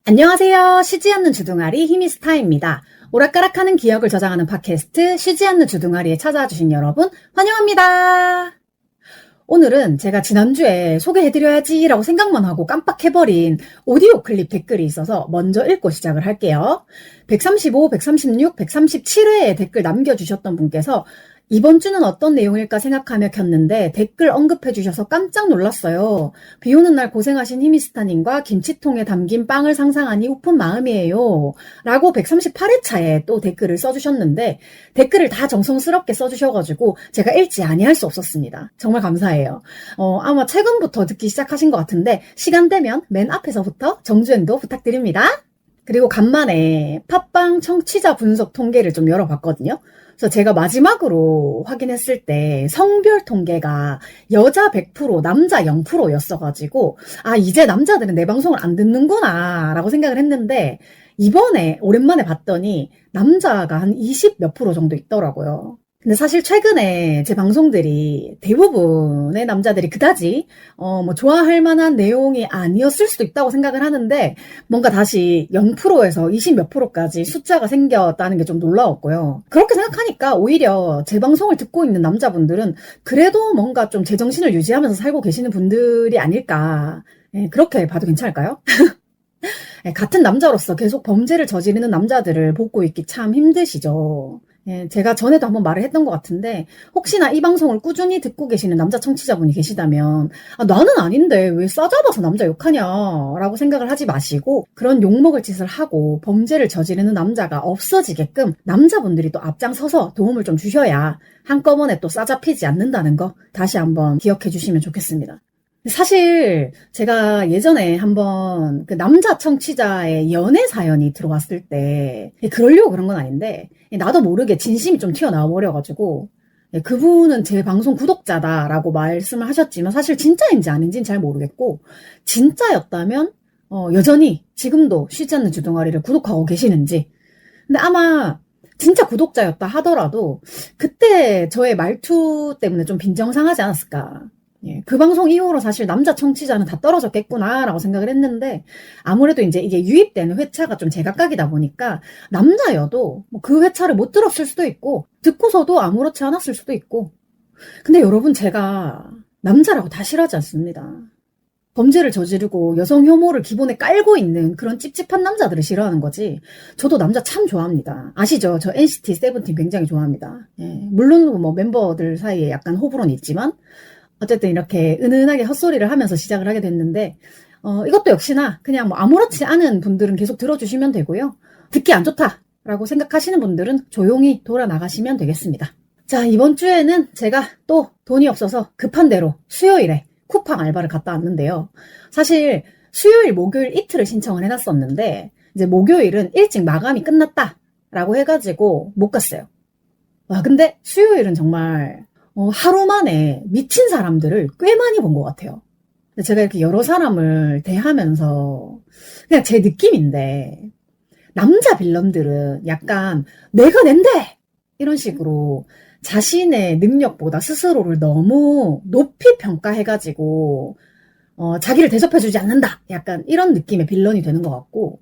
안녕하세요. 쉬지 않는 주둥아리 히미스타입니다. 오락가락하는 기억을 저장하는 팟캐스트 쉬지 않는 주둥아리에 찾아와 주신 여러분 환영합니다. 오늘은 제가 지난주에 소개해드려야지 라고 생각만 하고 깜빡해버린 오디오 클립 댓글이 있어서 먼저 읽고 시작을 할게요. 135, 136, 137회에 댓글 남겨주셨던 분께서 이번 주는 어떤 내용일까 생각하며 켰는데 댓글 언급해주셔서 깜짝 놀랐어요. 비 오는 날 고생하신 히미스타님과 김치통에 담긴 빵을 상상하니 우픈 마음이에요. 라고 138회차에 또 댓글을 써주셨는데 댓글을 다 정성스럽게 써주셔가지고 제가 읽지 아니할 수 없었습니다. 정말 감사해요. 아마 최근부터 듣기 시작하신 것 같은데 시간 되면 맨 앞에서부터 정주행도 부탁드립니다. 그리고 간만에 팟빵 청취자 분석 통계를 좀 열어봤거든요. 그래서 제가 마지막으로 확인했을 때 성별 통계가 여자 100%, 남자 0%였어가지고 이제 남자들은 내 방송을 안 듣는구나 라고 생각을 했는데 이번에 오랜만에 봤더니 남자가 한 20 몇 프로 정도 있더라고요. 근데 사실 최근에 제 방송들이 대부분의 남자들이 그다지 좋아할 만한 내용이 아니었을 수도 있다고 생각을 하는데 뭔가 다시 0%에서 20 몇 프로까지 숫자가 생겼다는 게 좀 놀라웠고요. 그렇게 생각하니까 오히려 제 방송을 듣고 있는 남자분들은 그래도 뭔가 좀 제정신을 유지하면서 살고 계시는 분들이 아닐까. 그렇게 봐도 괜찮을까요? 같은 남자로서 계속 범죄를 저지르는 남자들을 보고 있기 참 힘드시죠. 제가 전에도 한번 말을 했던 것 같은데 혹시나 이 방송을 꾸준히 듣고 계시는 남자 청취자분이 계시다면 나는 아닌데 왜 싸잡아서 남자 욕하냐 라고 생각을 하지 마시고 그런 욕먹을 짓을 하고 범죄를 저지르는 남자가 없어지게끔 남자분들이 또 앞장서서 도움을 좀 주셔야 한꺼번에 또 싸잡히지 않는다는 거 다시 한번 기억해 주시면 좋겠습니다. 사실 제가 예전에 한번 그 남자 청취자의 연애 사연이 들어왔을 때 그러려고 그런 건 아닌데 나도 모르게 진심이 좀 튀어나와 버려가지고 그분은 제 방송 구독자다라고 말씀을 하셨지만 사실 진짜인지 아닌지는 잘 모르겠고 진짜였다면 여전히 지금도 쉬지 않는 주둥아리를 구독하고 계시는지 근데 아마 진짜 구독자였다 하더라도 그때 저의 말투 때문에 좀 빈정상하지 않았을까. 그 방송 이후로 사실 남자 청취자는 다 떨어졌겠구나라고 생각을 했는데 아무래도 이제 이게 유입되는 회차가 좀 제각각이다 보니까 남자여도 그 회차를 못 들었을 수도 있고 듣고서도 아무렇지 않았을 수도 있고 근데 여러분 제가 남자라고 다 싫어하지 않습니다. 범죄를 저지르고 여성 혐오를 기본에 깔고 있는 그런 찝찝한 남자들을 싫어하는 거지 저도 남자 참 좋아합니다. 아시죠? 저 NCT 세븐틴 굉장히 좋아합니다. 물론 뭐 멤버들 사이에 약간 호불호는 있지만 어쨌든 이렇게 은은하게 헛소리를 하면서 시작을 하게 됐는데 이것도 역시나 그냥 뭐 아무렇지 않은 분들은 계속 들어주시면 되고요. 듣기 안 좋다라고 생각하시는 분들은 조용히 돌아 나가시면 되겠습니다. 자, 이번 주에는 제가 또 돈이 없어서 급한 대로 수요일에 쿠팡 알바를 갔다 왔는데요. 사실 수요일, 목요일 이틀을 신청을 해놨었는데 이제 목요일은 일찍 마감이 끝났다라고 해가지고 못 갔어요. 와, 근데 수요일은 정말 하루 만에 미친 사람들을 꽤 많이 본 것 같아요. 제가 이렇게 여러 사람을 대하면서 그냥 제 느낌인데 남자 빌런들은 약간 내가 낸대! 이런 식으로 자신의 능력보다 스스로를 너무 높이 평가해가지고 자기를 대접해주지 않는다! 약간 이런 느낌의 빌런이 되는 것 같고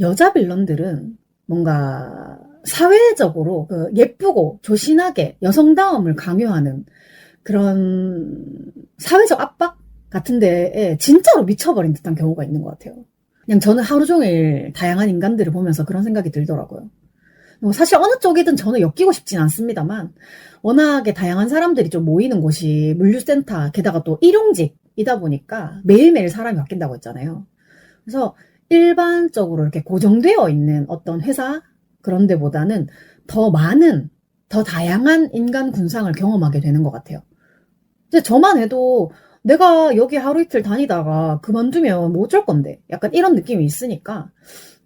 여자 빌런들은 뭔가 사회적으로 예쁘고 조신하게 여성다움을 강요하는 그런 사회적 압박 같은 데에 진짜로 미쳐버린 듯한 경우가 있는 것 같아요. 그냥 저는 하루 종일 다양한 인간들을 보면서 그런 생각이 들더라고요. 사실 어느 쪽이든 저는 엮이고 싶진 않습니다만 워낙에 다양한 사람들이 좀 모이는 곳이 물류센터 게다가 또 일용직이다 보니까 매일매일 사람이 바뀐다고 했잖아요. 그래서 일반적으로 이렇게 고정되어 있는 어떤 회사 그런 데보다는 더 많은, 더 다양한 인간 군상을 경험하게 되는 것 같아요. 이제 저만 해도 내가 여기 하루 이틀 다니다가 그만두면 뭐 어쩔 건데 약간 이런 느낌이 있으니까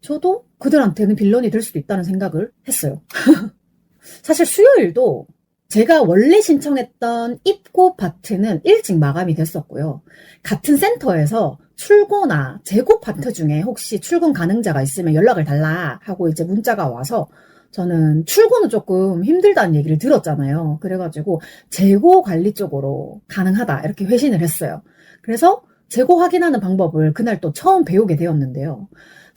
저도 그들한테는 빌런이 될 수도 있다는 생각을 했어요. 사실 수요일도 제가 원래 신청했던 입고 파트는 일찍 마감이 됐었고요. 같은 센터에서 출고나 재고 파트 중에 혹시 출근 가능자가 있으면 연락을 달라 하고 이제 문자가 와서 저는 출고는 조금 힘들다는 얘기를 들었잖아요. 그래가지고 재고 관리 쪽으로 가능하다 이렇게 회신을 했어요. 그래서 재고 확인하는 방법을 그날 또 처음 배우게 되었는데요.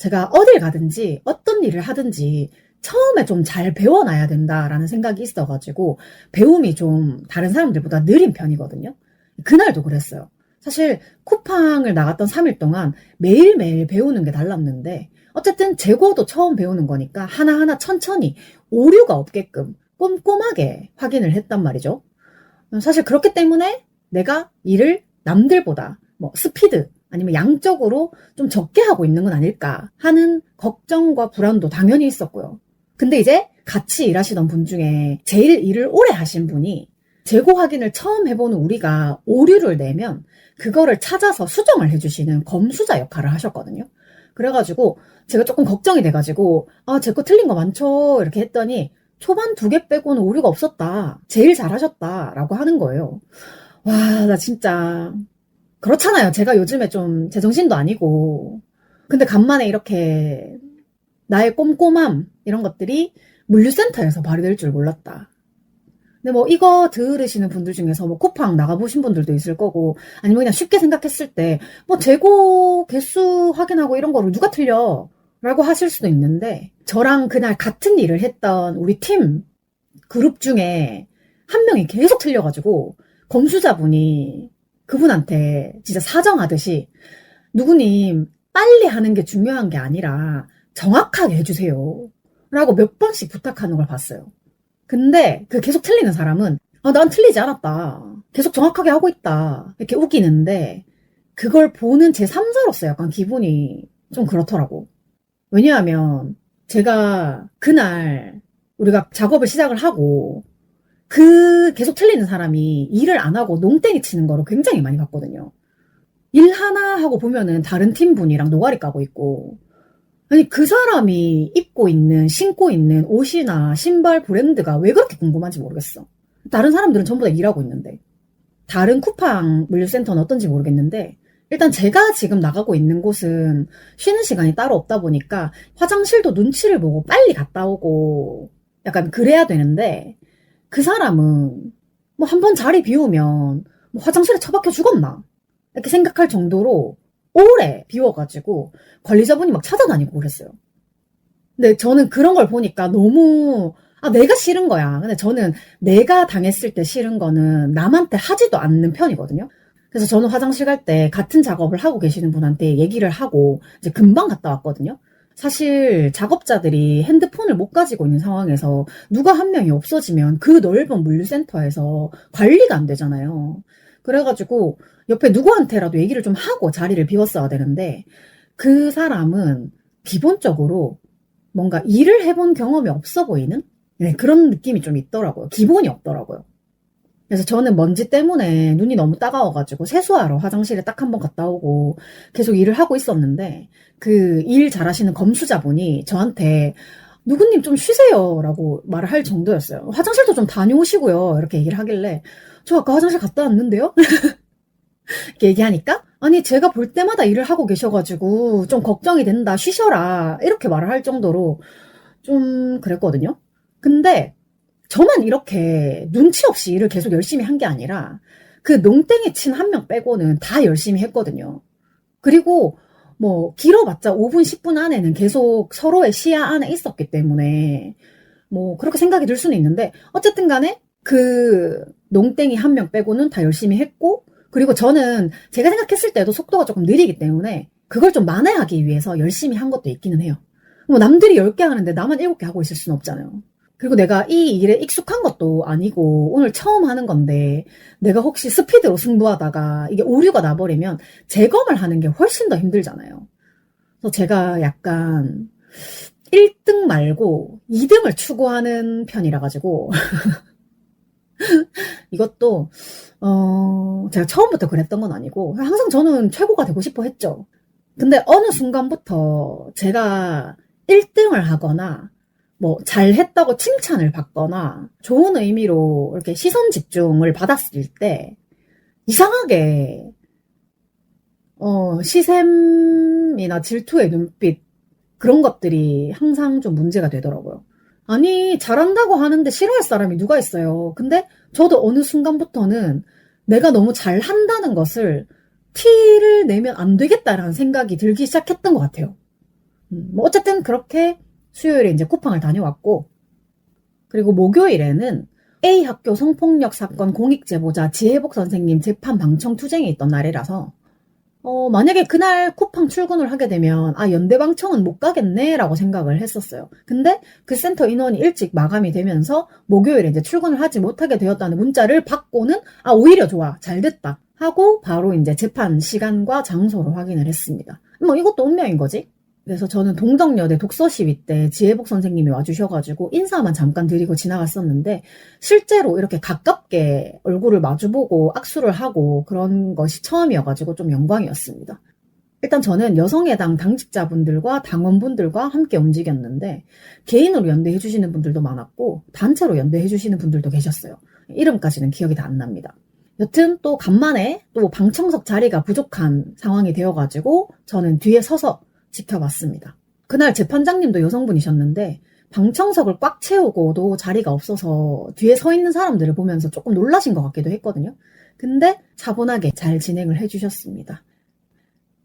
제가 어딜 가든지 어떤 일을 하든지 처음에 좀 잘 배워놔야 된다라는 생각이 있어가지고 배움이 좀 다른 사람들보다 느린 편이거든요. 그날도 그랬어요. 사실 쿠팡을 나갔던 3일 동안 매일매일 배우는 게 달랐는데 어쨌든 재고도 처음 배우는 거니까 하나하나 천천히 오류가 없게끔 꼼꼼하게 확인을 했단 말이죠. 사실 그렇기 때문에 내가 일을 남들보다 뭐 스피드 아니면 양적으로 좀 적게 하고 있는 건 아닐까 하는 걱정과 불안도 당연히 있었고요. 근데 이제 같이 일하시던 분 중에 제일 일을 오래 하신 분이 재고 확인을 처음 해보는 우리가 오류를 내면 그거를 찾아서 수정을 해주시는 검수자 역할을 하셨거든요. 그래가지고 제가 조금 걱정이 돼가지고 제 거 틀린 거 많죠 이렇게 했더니 초반 2개 빼고는 오류가 없었다. 제일 잘하셨다 라고 하는 거예요. 와, 나 진짜 그렇잖아요. 제가 요즘에 좀 제정신도 아니고 근데 간만에 이렇게 나의 꼼꼼함 이런 것들이 물류센터에서 발휘될 줄 몰랐다. 근데 뭐 이거 들으시는 분들 중에서 뭐 쿠팡 나가보신 분들도 있을 거고 아니면 그냥 쉽게 생각했을 때 뭐 재고 개수 확인하고 이런 거를 누가 틀려? 라고 하실 수도 있는데 저랑 그날 같은 일을 했던 우리 팀 그룹 중에 한 명이 계속 틀려가지고 검수자분이 그분한테 진짜 사정하듯이 누구님 빨리 하는 게 중요한 게 아니라 정확하게 해주세요 라고 몇 번씩 부탁하는 걸 봤어요. 근데 그 계속 틀리는 사람은 난 틀리지 않았다. 계속 정확하게 하고 있다. 이렇게 우기는데 그걸 보는 제 3자로서 약간 기분이 좀 그렇더라고. 왜냐하면 제가 그날 우리가 작업을 시작을 하고 그 계속 틀리는 사람이 일을 안 하고 농땡이 치는 거를 굉장히 많이 봤거든요. 일 하나 하고 보면은 다른 팀 분이랑 노가리 까고 있고 아니 그 사람이 입고 있는 신고 있는 옷이나 신발 브랜드가 왜 그렇게 궁금한지 모르겠어. 다른 사람들은 전부 다 일하고 있는데 다른 쿠팡 물류센터는 어떤지 모르겠는데 일단 제가 지금 나가고 있는 곳은 쉬는 시간이 따로 없다 보니까 화장실도 눈치를 보고 빨리 갔다 오고 약간 그래야 되는데 그 사람은 뭐 한 번 자리 비우면 뭐 화장실에 처박혀 죽었나 이렇게 생각할 정도로 오래 비워가지고 관리자분이 막 찾아다니고 그랬어요. 근데 저는 그런 걸 보니까 너무 내가 싫은 거야. 근데 저는 내가 당했을 때 싫은 거는 남한테 하지도 않는 편이거든요. 그래서 저는 화장실 갈 때 같은 작업을 하고 계시는 분한테 얘기를 하고 이제 금방 갔다 왔거든요. 사실 작업자들이 핸드폰을 못 가지고 있는 상황에서 누가 한 명이 없어지면 그 넓은 물류센터에서 관리가 안 되잖아요. 그래가지고 옆에 누구한테라도 얘기를 좀 하고 자리를 비웠어야 되는데 그 사람은 기본적으로 뭔가 일을 해본 경험이 없어 보이는 그런 느낌이 좀 있더라고요. 기본이 없더라고요. 그래서 저는 먼지 때문에 눈이 너무 따가워가지고 세수하러 화장실에 딱 한 번 갔다 오고 계속 일을 하고 있었는데 그 일 잘하시는 검수자분이 저한테 누구님 좀 쉬세요 라고 말을 할 정도였어요. 화장실도 좀 다녀오시고요 이렇게 얘기를 하길래 저 아까 화장실 갔다 왔는데요? 이렇게 얘기하니까 아니 제가 볼 때마다 일을 하고 계셔가지고 좀 걱정이 된다 쉬셔라 이렇게 말을 할 정도로 좀 그랬거든요. 근데 저만 이렇게 눈치 없이 일을 계속 열심히 한 게 아니라 그 농땡이 친 한 명 빼고는 다 열심히 했거든요. 그리고 뭐 길어봤자 5분 10분 안에는 계속 서로의 시야 안에 있었기 때문에 뭐 그렇게 생각이 들 수는 있는데 어쨌든 간에 그 농땡이 한 명 빼고는 다 열심히 했고 그리고 저는 제가 생각했을 때도 속도가 조금 느리기 때문에 그걸 좀 만회하기 위해서 열심히 한 것도 있기는 해요. 뭐 남들이 10개 하는데 나만 7개 하고 있을 수는 없잖아요. 그리고 내가 이 일에 익숙한 것도 아니고 오늘 처음 하는 건데 내가 혹시 스피드로 승부하다가 이게 오류가 나버리면 재검을 하는 게 훨씬 더 힘들잖아요. 그래서 제가 약간 1등 말고 2등을 추구하는 편이라 가지고 이것도 제가 처음부터 그랬던 건 아니고 항상 저는 최고가 되고 싶어 했죠. 근데 어느 순간부터 제가 1등을 하거나 뭐 잘했다고 칭찬을 받거나 좋은 의미로 이렇게 시선 집중을 받았을 때 이상하게 시샘이나 질투의 눈빛 그런 것들이 항상 좀 문제가 되더라고요. 아니 잘한다고 하는데 싫어할 사람이 누가 있어요. 근데 저도 어느 순간부터는 내가 너무 잘한다는 것을 티를 내면 안 되겠다라는 생각이 들기 시작했던 것 같아요. 뭐 어쨌든 그렇게 수요일에 이제 쿠팡을 다녀왔고, 그리고 목요일에는 A 학교 성폭력 사건 공익제보자 지혜복 선생님 재판 방청 투쟁이 있던 날이라서 만약에 그날 쿠팡 출근을 하게 되면 연대방청은 못 가겠네 라고 생각을 했었어요. 근데 그 센터 인원이 일찍 마감이 되면서 목요일에 이제 출근을 하지 못하게 되었다는 문자를 받고는 오히려 좋아, 잘 됐다 하고 바로 이제 재판 시간과 장소를 확인을 했습니다. 뭐 이것도 운명인 거지. 그래서 저는 동덕여대 독서시위 때 지혜복 선생님이 와주셔가지고 인사만 잠깐 드리고 지나갔었는데, 실제로 이렇게 가깝게 얼굴을 마주보고 악수를 하고 그런 것이 처음이어가지고 좀 영광이었습니다. 일단 저는 여성해당 당직자분들과 당원분들과 함께 움직였는데, 개인으로 연대해주시는 분들도 많았고 단체로 연대해주시는 분들도 계셨어요. 이름까지는 기억이 다 안 납니다. 여튼 또 간만에 또 방청석 자리가 부족한 상황이 되어가지고 저는 뒤에 서서 지켜봤습니다. 그날 재판장님도 여성분이셨는데 방청석을 꽉 채우고도 자리가 없어서 뒤에 서 있는 사람들을 보면서 조금 놀라신 것 같기도 했거든요. 근데 차분하게 잘 진행을 해주셨습니다.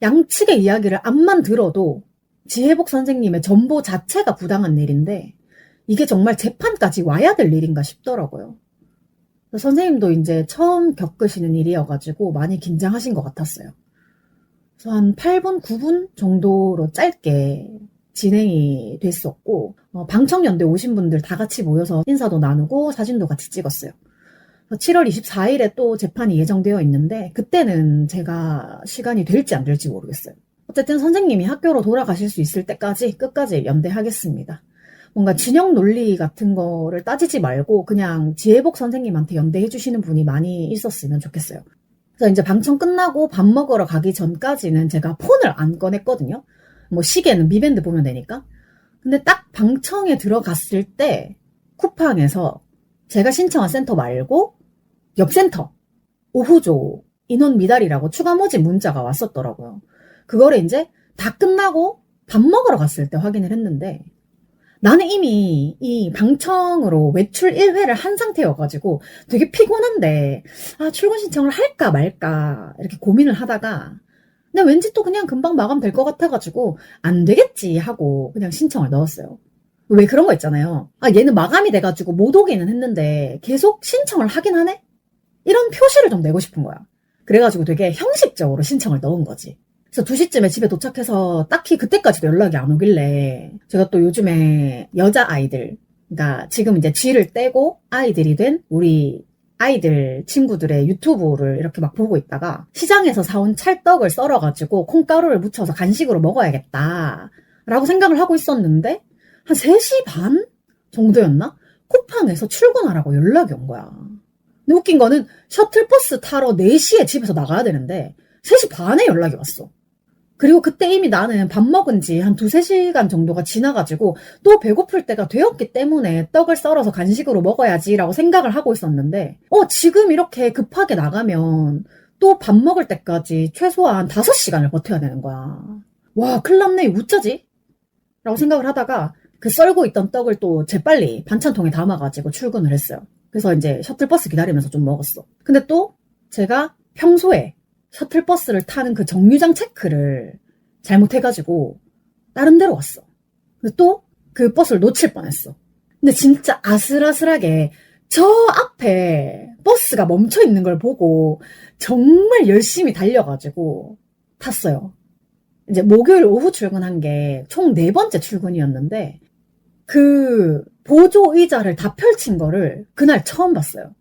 양측의 이야기를 앞만 들어도 지혜복 선생님의 전보 자체가 부당한 일인데 이게 정말 재판까지 와야 될 일인가 싶더라고요. 선생님도 이제 처음 겪으시는 일이어가지고 많이 긴장하신 것 같았어요. 그래서 한 8분, 9분 정도로 짧게 진행이 됐었고, 방청연대 오신 분들 다 같이 모여서 인사도 나누고 사진도 같이 찍었어요. 7월 24일에 또 재판이 예정되어 있는데 그때는 제가 시간이 될지 안 될지 모르겠어요. 어쨌든 선생님이 학교로 돌아가실 수 있을 때까지 끝까지 연대하겠습니다. 뭔가 진영 논리 같은 거를 따지지 말고 그냥 지혜복 선생님한테 연대해 주시는 분이 많이 있었으면 좋겠어요. 그래서 이제 방청 끝나고 밥 먹으러 가기 전까지는 제가 폰을 안 꺼냈거든요. 뭐 시계는 미밴드 보면 되니까. 근데 딱 방청에 들어갔을 때 쿠팡에서 제가 신청한 센터 말고 옆 센터 오후조 인원 미달이라고 추가 모집 문자가 왔었더라고요. 그거를 이제 다 끝나고 밥 먹으러 갔을 때 확인을 했는데, 나는 이미 이 방청으로 외출 1회를 한 상태여가지고 되게 피곤한데 출근 신청을 할까 말까 이렇게 고민을 하다가, 근데 왠지 또 그냥 금방 마감될 것 같아가지고 안 되겠지 하고 그냥 신청을 넣었어요. 왜 그런 거 있잖아요. 얘는 마감이 돼가지고 못 오기는 했는데 계속 신청을 하긴 하네? 이런 표시를 좀 내고 싶은 거야. 그래가지고 되게 형식적으로 신청을 넣은 거지. 그래서 2시쯤에 집에 도착해서 딱히 그때까지도 연락이 안 오길래, 제가 또 요즘에 여자아이들, 그러니까 지금 이제 쥐를 떼고 아이들이 된 우리 아이들 친구들의 유튜브를 이렇게 막 보고 있다가 시장에서 사온 찰떡을 썰어가지고 콩가루를 묻혀서 간식으로 먹어야겠다 라고 생각을 하고 있었는데, 한 3시 반 정도였나? 쿠팡에서 출근하라고 연락이 온 거야. 근데 웃긴 거는 셔틀버스 타러 4시에 집에서 나가야 되는데 3시 반에 연락이 왔어. 그리고 그때 이미 나는 밥 먹은 지 한 2-3시간 정도가 지나가지고 또 배고플 때가 되었기 때문에 떡을 썰어서 간식으로 먹어야지라고 생각을 하고 있었는데, 지금 이렇게 급하게 나가면 또 밥 먹을 때까지 최소한 5시간을 버텨야 되는 거야. 와, 큰일 났네. 이거 어쩌지? 라고 생각을 하다가 그 썰고 있던 떡을 또 재빨리 반찬통에 담아가지고 출근을 했어요. 그래서 이제 셔틀버스 기다리면서 좀 먹었어. 근데 또 제가 평소에 셔틀버스를 타는 그 정류장 체크를 잘못해가지고 다른 데로 왔어. 또 그 버스를 놓칠 뻔했어. 근데 진짜 아슬아슬하게 저 앞에 버스가 멈춰 있는 걸 보고 정말 열심히 달려가지고 탔어요. 이제 목요일 오후 출근한 게 총 4번째 출근이었는데 그 보조 의자를 다 펼친 거를 그날 처음 봤어요.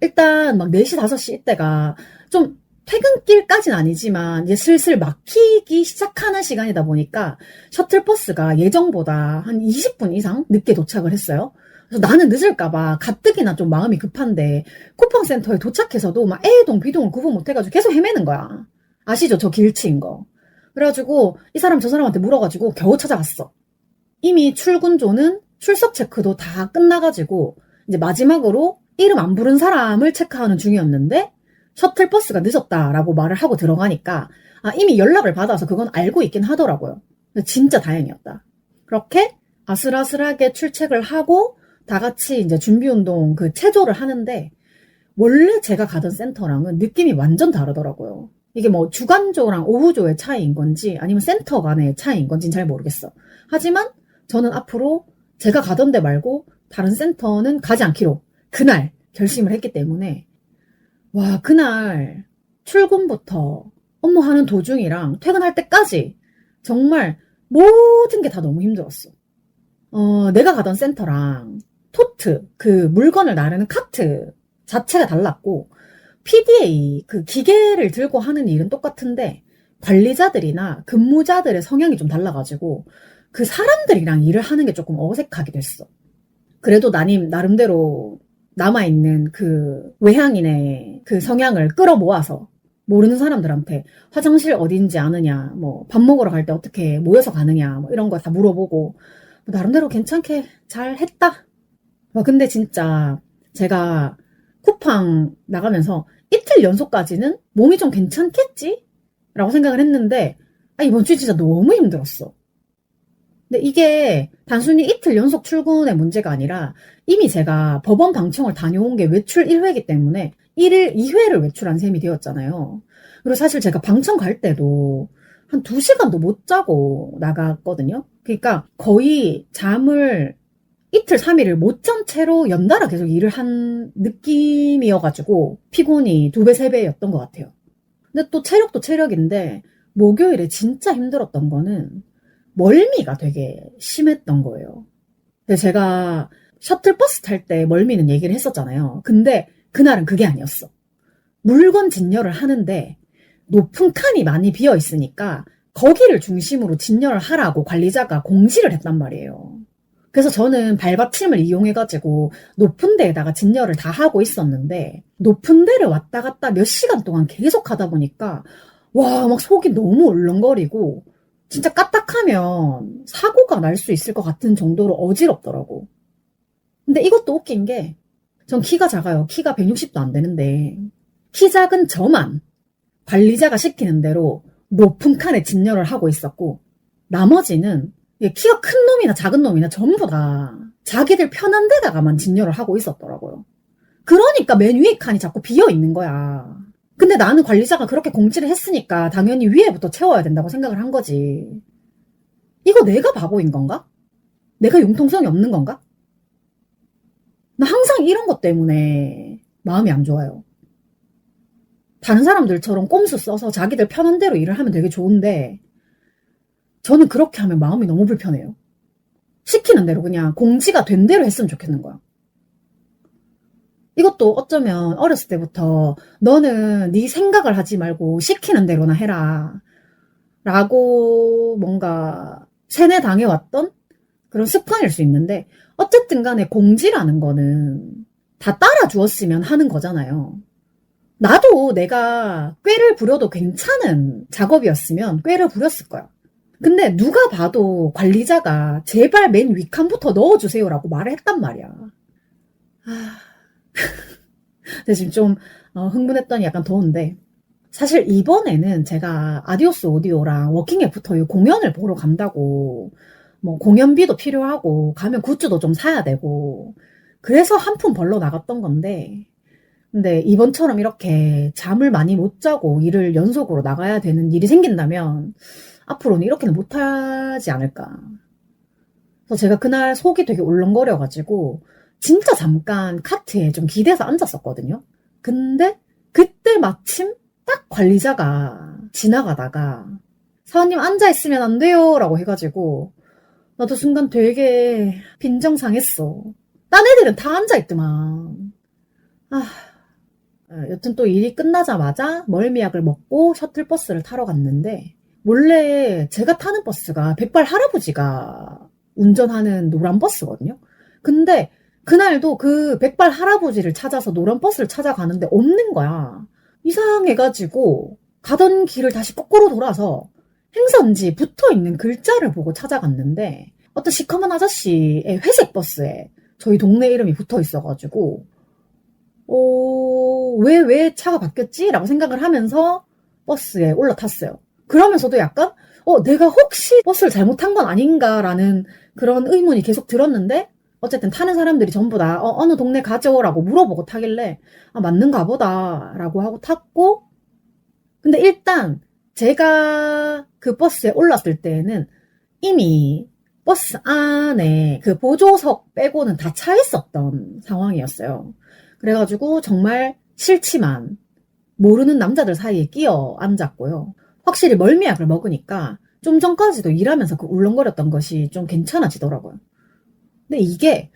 일단 막 4시, 5시 이때가 좀 퇴근길까지는 아니지만 이제 슬슬 막히기 시작하는 시간이다 보니까 셔틀버스가 예정보다 한 20분 이상 늦게 도착을 했어요. 그래서 나는 늦을까봐 가뜩이나 좀 마음이 급한데 쿠팡센터에 도착해서도 막 A동, B동을 구분 못해가지고 계속 헤매는 거야. 아시죠? 저 길치인 거. 그래가지고 이 사람 저 사람한테 물어가지고 겨우 찾아갔어. 이미 출근조는 출석 체크도 다 끝나가지고 이제 마지막으로 이름 안 부른 사람을 체크하는 중이었는데 셔틀버스가 늦었다라고 말을 하고 들어가니까 이미 연락을 받아서 그건 알고 있긴 하더라고요. 진짜 다행이었다. 그렇게 아슬아슬하게 출첵을 하고 다 같이 이제 준비운동 그 체조를 하는데, 원래 제가 가던 센터랑은 느낌이 완전 다르더라고요. 이게 뭐 주간조랑 오후조의 차이인 건지 아니면 센터 간의 차이인 건지는 잘 모르겠어. 하지만 저는 앞으로 제가 가던 데 말고 다른 센터는 가지 않기로 그날 결심을 했기 때문에 와, 그날 출근부터 업무하는 도중이랑 퇴근할 때까지 정말 모든 게 다 너무 힘들었어. 내가 가던 센터랑 토트, 그 물건을 나르는 카트 자체가 달랐고, PDA, 그 기계를 들고 하는 일은 똑같은데, 관리자들이나 근무자들의 성향이 좀 달라가지고, 그 사람들이랑 일을 하는 게 조금 어색하게 됐어. 그래도 나름대로 남아있는 그 외향인의 그 성향을 끌어모아서 모르는 사람들한테 화장실 어딘지 아느냐, 뭐 밥 먹으러 갈 때 어떻게 모여서 가느냐, 뭐 이런 거 다 물어보고 뭐 나름대로 괜찮게 잘 했다. 근데 진짜 제가 쿠팡 나가면서 이틀 연속까지는 몸이 좀 괜찮겠지? 라고 생각을 했는데 이번 주 진짜 너무 힘들었어. 근데 이게 단순히 이틀 연속 출근의 문제가 아니라 이미 제가 법원 방청을 다녀온 게 외출 1회이기 때문에 1일 2회를 외출한 셈이 되었잖아요. 그리고 사실 제가 방청 갈 때도 한 2시간도 못 자고 나갔거든요. 그러니까 거의 잠을 이틀 3일을 못 잔 채로 연달아 계속 일을 한 느낌이어가지고 피곤이 2배, 3배였던 것 같아요. 근데 또 체력도 체력인데 목요일에 진짜 힘들었던 거는 멀미가 되게 심했던 거예요. 근데 제가 셔틀버스 탈 때 멀미는 얘기를 했었잖아요. 근데 그날은 그게 아니었어. 물건 진열을 하는데 높은 칸이 많이 비어 있으니까 거기를 중심으로 진열을 하라고 관리자가 공지를 했단 말이에요. 그래서 저는 발받침을 이용해가지고 높은 데에다가 진열을 다 하고 있었는데 높은 데를 왔다 갔다 몇 시간 동안 계속 하다 보니까 와, 막 속이 너무 울렁거리고 진짜 까딱하면 사고가 날 수 있을 것 같은 정도로 어지럽더라고. 근데 이것도 웃긴 게 전 키가 작아요. 키가 160도 안 되는데 키 작은 저만 관리자가 시키는 대로 높은 칸에 진열을 하고 있었고 나머지는 키가 큰 놈이나 작은 놈이나 전부 다 자기들 편한 데다가만 진열을 하고 있었더라고요. 그러니까 맨 위에 칸이 자꾸 비어 있는 거야. 근데 나는 관리자가 그렇게 공지를 했으니까 당연히 위에부터 채워야 된다고 생각을 한 거지. 이거 내가 바보인 건가? 내가 융통성이 없는 건가? 나 항상 이런 것 때문에 마음이 안 좋아요. 다른 사람들처럼 꼼수 써서 자기들 편한 대로 일을 하면 되게 좋은데 저는 그렇게 하면 마음이 너무 불편해요. 시키는 대로 그냥 공지가 된 대로 했으면 좋겠는 거야. 이것도 어쩌면 어렸을 때부터 너는 네 생각을 하지 말고 시키는 대로나 해라 라고 뭔가 세뇌당해왔던 그런 습관일 수 있는데 어쨌든 간에 공지라는 거는 다 따라주었으면 하는 거잖아요. 나도 내가 꾀를 부려도 괜찮은 작업이었으면 꾀를 부렸을 거야. 근데 누가 봐도 관리자가 제발 맨 윗칸부터 넣어주세요라고 말을 했단 말이야. 근데 지금 좀 흥분했더니 약간 더운데 사실 이번에는 제가 아디오스 오디오랑 워킹 애프터유 공연을 보러 간다고 뭐 공연비도 필요하고 가면 굿즈도 좀 사야 되고 그래서 한 푼 벌러 나갔던 건데 근데 이번처럼 이렇게 잠을 많이 못 자고 일을 연속으로 나가야 되는 일이 생긴다면 앞으로는 이렇게는 못하지 않을까. 그래서 제가 그날 속이 되게 울렁거려가지고 진짜 잠깐 카트에 좀 기대서 앉았었거든요. 근데 그때 마침 딱 관리자가 지나가다가 사원님 앉아있으면 안 돼요 라고 해가지고 나도 순간 되게 빈정상했어. 딴 애들은 다 앉아있더만. 여튼 또 일이 끝나자마자 멀미약을 먹고 셔틀버스를 타러 갔는데 원래 제가 타는 버스가 백발 할아버지가 운전하는 노란 버스거든요. 근데 그날도 그 백발 할아버지를 찾아서 노란 버스를 찾아가는데 없는 거야. 이상해가지고 가던 길을 다시 거꾸로 돌아서 행선지 붙어있는 글자를 보고 찾아갔는데 어떤 시커먼 아저씨의 회색 버스에 저희 동네 이름이 붙어있어가지고 왜 차가 바뀌었지? 라고 생각을 하면서 버스에 올라탔어요. 그러면서도 약간 내가 혹시 버스를 잘못한 건 아닌가라는 그런 의문이 계속 들었는데 어쨌든 타는 사람들이 전부 다 어느 동네 가죠? 라고 물어보고 타길래 맞는가 보다 라고 하고 탔고 근데 일단 제가 그 버스에 올랐을 때에는 이미 버스 안에 그 보조석 빼고는 다 차 있었던 상황이었어요. 그래가지고 정말 싫지만 모르는 남자들 사이에 끼어 앉았고요. 확실히 멀미약을 먹으니까 좀 전까지도 일하면서 그 울렁거렸던 것이 좀 괜찮아지더라고요. 근데 이게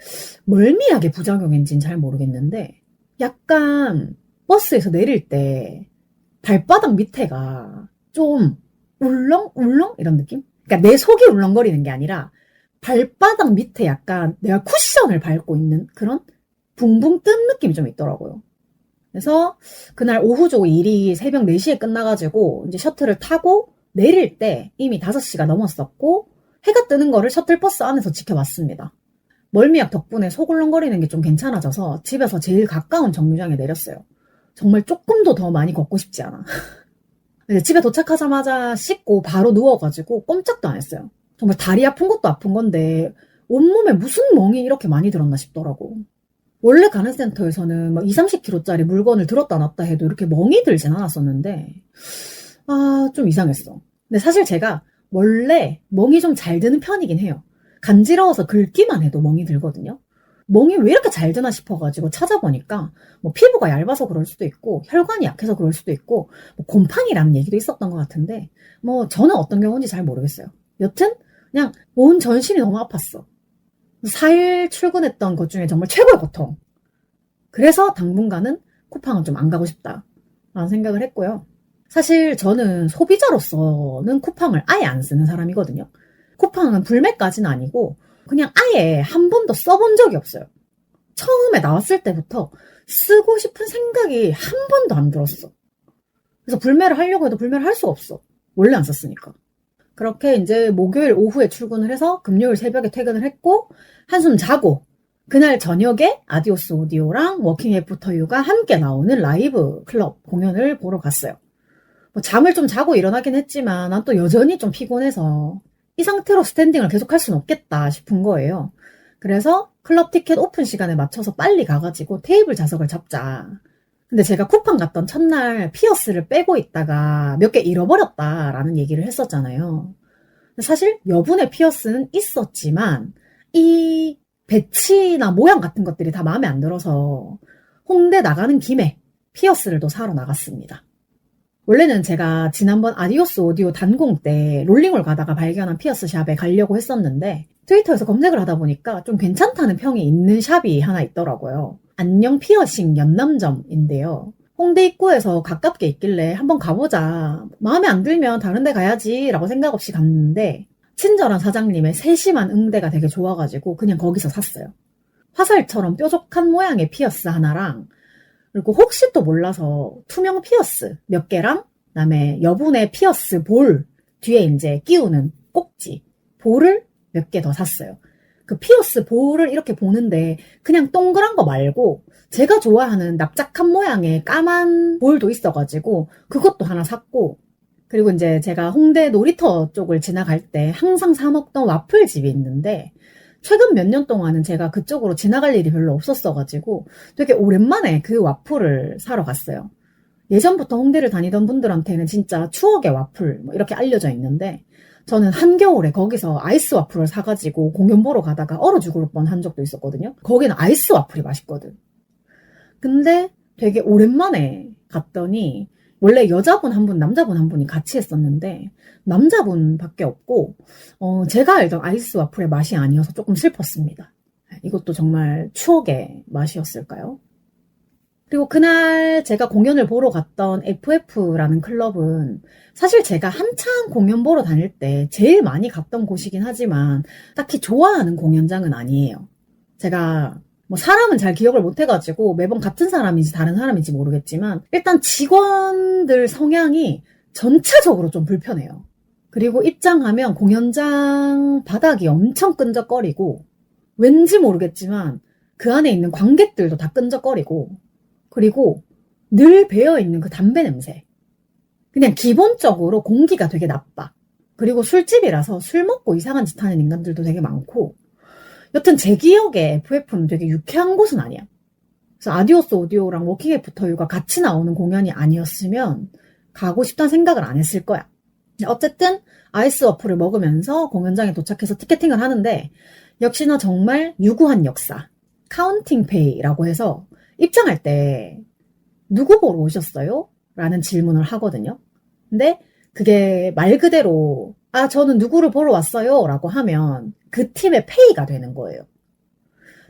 멀미약의 부작용인지는 잘 모르겠는데 약간 버스에서 내릴 때 발바닥 밑에가 좀 울렁울렁 이런 느낌? 그러니까 내 속이 울렁거리는 게 아니라 발바닥 밑에 약간 내가 쿠션을 밟고 있는 그런 붕붕 뜬 느낌이 좀 있더라고요. 그래서 그날 오후 쪽 일이 새벽 4시에 끝나가지고 이제 셔틀을 타고 내릴 때 이미 5시가 넘었었고 해가 뜨는 거를 셔틀버스 안에서 지켜봤습니다. 멀미약 덕분에 속 울렁거리는 게 좀 괜찮아져서 집에서 제일 가까운 정류장에 내렸어요. 정말 조금도 더 많이 걷고 싶지 않아. 집에 도착하자마자 씻고 바로 누워가지고 꼼짝도 안 했어요. 정말 다리 아픈 것도 아픈 건데 온몸에 무슨 멍이 이렇게 많이 들었나 싶더라고. 원래 가는 센터에서는 막 20, 30kg짜리 물건을 들었다 놨다 해도 이렇게 멍이 들진 않았었는데 좀 이상했어. 근데 사실 제가 원래 멍이 좀 잘 드는 편이긴 해요. 간지러워서 긁기만 해도 멍이 들거든요. 멍이 왜 이렇게 잘 드나 싶어가지고 찾아보니까 뭐 피부가 얇아서 그럴 수도 있고 혈관이 약해서 그럴 수도 있고 뭐 곰팡이라는 얘기도 있었던 것 같은데 뭐 저는 어떤 경우인지 잘 모르겠어요. 여튼 그냥 온 전신이 너무 아팠어. 4일 출근했던 것 중에 정말 최고의 고통. 그래서 당분간은 쿠팡은 좀 안 가고 싶다라는 생각을 했고요. 사실 저는 소비자로서는 쿠팡을 아예 안 쓰는 사람이거든요. 쿠팡은 불매까지는 아니고 그냥 아예 한 번도 써본 적이 없어요. 처음에 나왔을 때부터 쓰고 싶은 생각이 한 번도 안 들었어. 그래서 불매를 하려고 해도 불매를 할 수가 없어. 원래 안 썼으니까. 그렇게 이제 목요일 오후에 출근을 해서 금요일 새벽에 퇴근을 했고 한숨 자고 그날 저녁에 아디오스 오디오랑 워킹 애프터 유가 함께 나오는 라이브 클럽 공연을 보러 갔어요. 뭐 잠을 좀 자고 일어나긴 했지만 난 또 여전히 좀 피곤해서 이 상태로 스탠딩을 계속 할 수는 없겠다 싶은 거예요. 그래서 클럽 티켓 오픈 시간에 맞춰서 빨리 가가지고 테이블 좌석을 잡자. 근데 제가 쿠팡 갔던 첫날 피어스를 빼고 있다가 몇 개 잃어버렸다라는 얘기를 했었잖아요. 사실 여분의 피어스는 있었지만 이 배치나 모양 같은 것들이 다 마음에 안 들어서 홍대 나가는 김에 피어스를 또 사러 나갔습니다. 원래는 제가 지난번 아디오스 오디오 단공 때 롤링홀 가다가 발견한 피어스 샵에 가려고 했었는데 트위터에서 검색을 하다 보니까 좀 괜찮다는 평이 있는 샵이 하나 있더라고요. 안녕 피어싱 연남점인데요. 홍대 입구에서 가깝게 있길래 한번 가보자. 마음에 안 들면 다른 데 가야지 라고 생각 없이 갔는데 친절한 사장님의 세심한 응대가 되게 좋아가지고 그냥 거기서 샀어요. 화살처럼 뾰족한 모양의 피어스 하나랑 그리고 혹시 또 몰라서 투명 피어스 몇 개랑 그다음에 여분의 피어스 볼 뒤에 이제 끼우는 꼭지 볼을 몇 개 더 샀어요. 그 피어스 볼을 이렇게 보는데 그냥 동그란 거 말고 제가 좋아하는 납작한 모양의 까만 볼도 있어가지고 그것도 하나 샀고 그리고 이제 제가 홍대 놀이터 쪽을 지나갈 때 항상 사 먹던 와플집이 있는데 최근 몇 년 동안은 제가 그쪽으로 지나갈 일이 별로 없었어가지고 되게 오랜만에 그 와플을 사러 갔어요. 예전부터 홍대를 다니던 분들한테는 진짜 추억의 와플 뭐 이렇게 알려져 있는데 저는 한겨울에 거기서 아이스 와플을 사가지고 공연 보러 가다가 얼어 죽을 뻔한 적도 있었거든요. 거기는 아이스 와플이 맛있거든. 근데 되게 오랜만에 갔더니 원래 여자분 한 분, 남자분 한 분이 같이 했었는데 남자분밖에 없고 제가 알던 아이스 와플의 맛이 아니어서 조금 슬펐습니다. 이것도 정말 추억의 맛이었을까요? 그리고 그날 제가 공연을 보러 갔던 FF라는 클럽은 사실 제가 한창 공연 보러 다닐 때 제일 많이 갔던 곳이긴 하지만 딱히 좋아하는 공연장은 아니에요. 제가 뭐 사람은 잘 기억을 못 해가지고 매번 같은 사람인지 다른 사람인지 모르겠지만 일단 직원들 성향이 전체적으로 좀 불편해요. 그리고 입장하면 공연장 바닥이 엄청 끈적거리고 왠지 모르겠지만 그 안에 있는 관객들도 다 끈적거리고 그리고 늘 배어있는 그 담배 냄새. 그냥 기본적으로 공기가 되게 나빠. 그리고 술집이라서 술 먹고 이상한 짓 하는 인간들도 되게 많고 여튼 제 기억에 FF는 되게 유쾌한 곳은 아니야. 그래서 아디오스 오디오랑 워킹 애프터 유가 같이 나오는 공연이 아니었으면 가고 싶다는 생각을 안 했을 거야. 어쨌든 아이스 워프를 먹으면서 공연장에 도착해서 티켓팅을 하는데 역시나 정말 유구한 역사, 카운팅 페이라고 해서 입장할 때 누구 보러 오셨어요? 라는 질문을 하거든요. 근데 그게 말 그대로 저는 누구를 보러 왔어요 라고 하면 그 팀의 페이가 되는 거예요.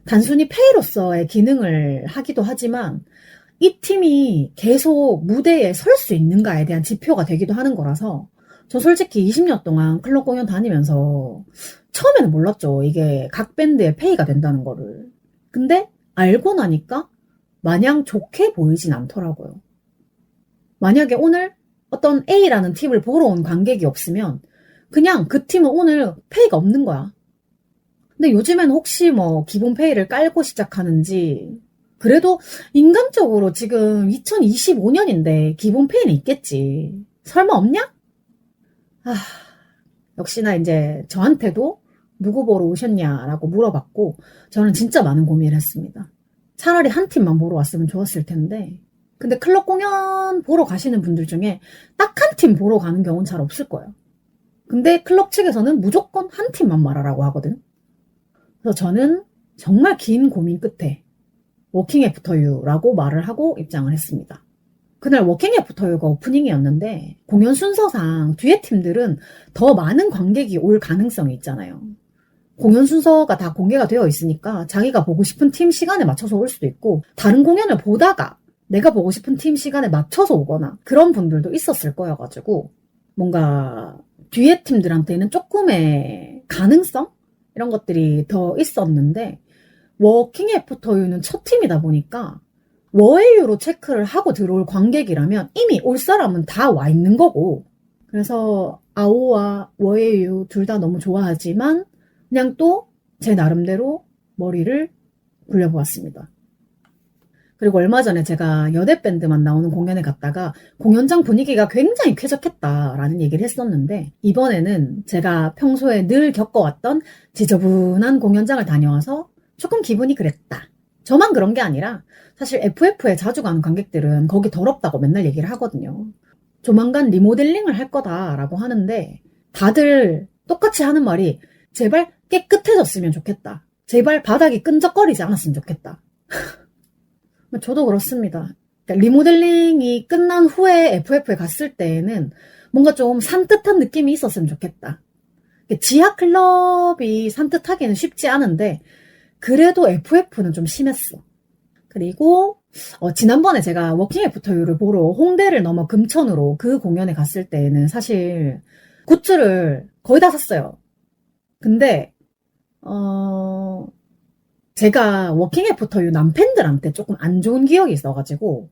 단순히 페이로서의 기능을 하기도 하지만 이 팀이 계속 무대에 설 수 있는가에 대한 지표가 되기도 하는 거라서 저 솔직히 20년 동안 클럽 공연 다니면서 처음에는 몰랐죠. 이게 각 밴드의 페이가 된다는 거를. 근데 알고 나니까 마냥 좋게 보이진 않더라고요. 만약에 오늘 어떤 A라는 팀을 보러 온 관객이 없으면 그냥 그 팀은 오늘 페이가 없는 거야. 근데 요즘엔 혹시 뭐 기본 페이를 깔고 시작하는지 그래도 인간적으로 지금 2025년인데 기본 페이는 있겠지. 설마 없냐? 역시나 이제 저한테도 누구 보러 오셨냐라고 물어봤고 저는 진짜 많은 고민을 했습니다. 차라리 한 팀만 보러 왔으면 좋았을 텐데 근데 클럽 공연 보러 가시는 분들 중에 딱 한 팀 보러 가는 경우는 잘 없을 거예요. 근데 클럽 측에서는 무조건 한 팀만 말하라고 하거든. 그래서 저는 정말 긴 고민 끝에 워킹 애프터 유라고 말을 하고 입장을 했습니다. 그날 워킹 애프터 유가 오프닝이었는데 공연 순서상 뒤에 팀들은 더 많은 관객이 올 가능성이 있잖아요. 공연 순서가 다 공개가 되어 있으니까 자기가 보고 싶은 팀 시간에 맞춰서 올 수도 있고 다른 공연을 보다가 내가 보고 싶은 팀 시간에 맞춰서 오거나 그런 분들도 있었을 거여가지고 뭔가 뒤에 팀들한테는 조금의 가능성? 이런 것들이 더 있었는데 워킹 애프터 유는 첫 팀이다 보니까 워에유로 체크를 하고 들어올 관객이라면 이미 올 사람은 다 와 있는 거고 그래서 아오와 워에유 둘 다 너무 좋아하지만 그냥 또 제 나름대로 머리를 굴려보았습니다. 그리고 얼마 전에 제가 여대 밴드만 나오는 공연에 갔다가 공연장 분위기가 굉장히 쾌적했다라는 얘기를 했었는데 이번에는 제가 평소에 늘 겪어왔던 지저분한 공연장을 다녀와서 조금 기분이 그랬다. 저만 그런 게 아니라 사실 FF에 자주 가는 관객들은 거기 더럽다고 맨날 얘기를 하거든요. 조만간 리모델링을 할 거다라고 하는데 다들 똑같이 하는 말이 제발 깨끗해졌으면 좋겠다. 제발 바닥이 끈적거리지 않았으면 좋겠다. 저도 그렇습니다. 그러니까 리모델링이 끝난 후에 FF에 갔을 때에는 뭔가 좀 산뜻한 느낌이 있었으면 좋겠다. 지하 클럽이 산뜻하기는 쉽지 않은데 그래도 FF는 좀 심했어. 그리고 지난번에 제가 워킹 애프터 유를 보러 홍대를 넘어 금천으로 그 공연에 갔을 때에는 사실 굿즈를 거의 다 샀어요. 근데 제가 워킹 애프터 유 남팬들한테 조금 안 좋은 기억이 있어가지고